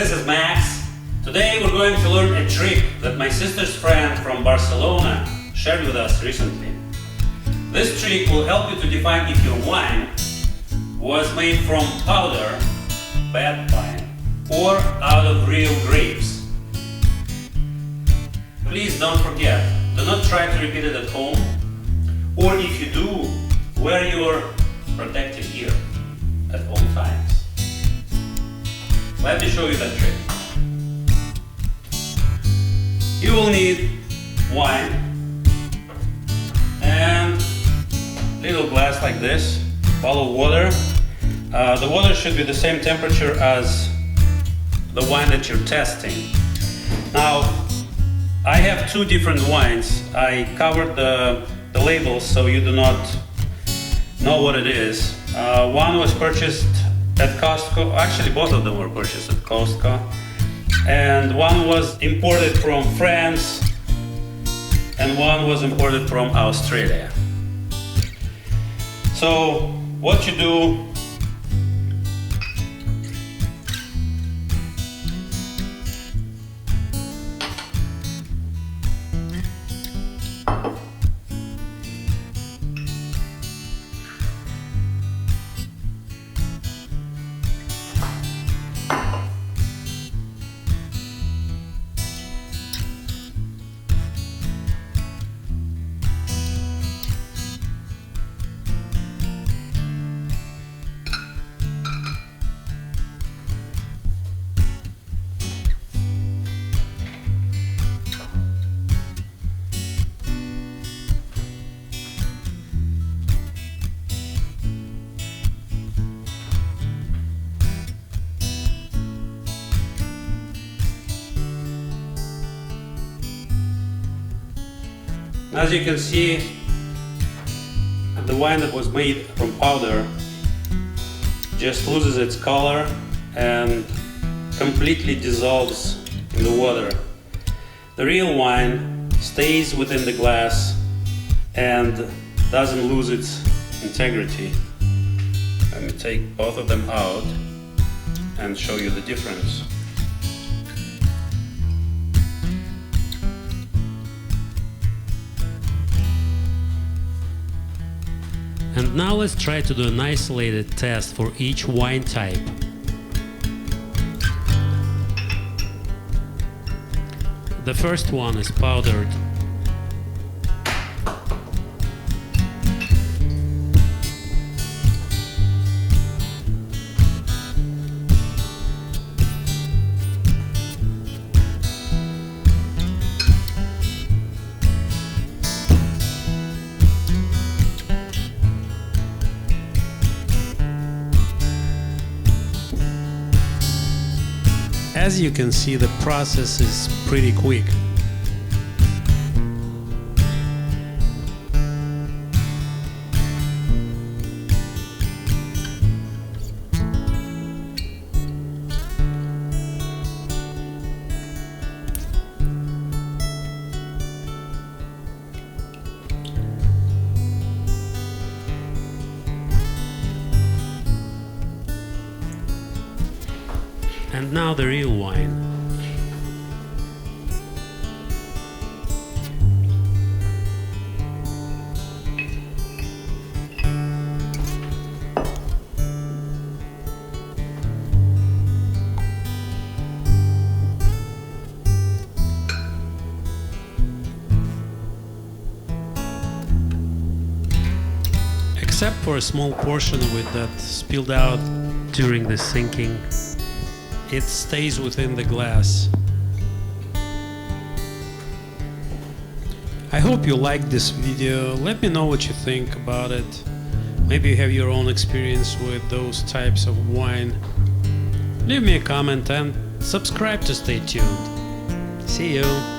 this is Max. Today we're going to learn a trick that my sister's friend from Barcelona shared with us recently. This trick will help you to define if your wine was made from powder, bad wine, or out of real grapes. Please don't forget, do not try to repeat it at home, or if you do, wear your protective ear at all times. Let me show you that trick. You will need wine and little glass like this, bottled water. The water should be the same temperature as the wine that you're testing. Now, I have two different wines. I covered the labels so you do not know what it is. One was purchased at Costco. Actually, both of them were purchased at Costco. And one was imported from France and one was imported from Australia. So what you do, as you can see, the wine that was made from powder just loses its color and completely dissolves in the water. The real wine stays within the glass and doesn't lose its integrity. Let me take both of them out and show you the difference. And now let's try to do an isolated test for each wine type. The first one is powdered. As you can see, the process is pretty quick. And now the real wine. Except for a small portion with that spilled out during the sinking, it stays within the glass. I hope you liked this video. Let me know what you think about it. Maybe you have your own experience with those types of wine. Leave me a comment and subscribe to stay tuned. See you!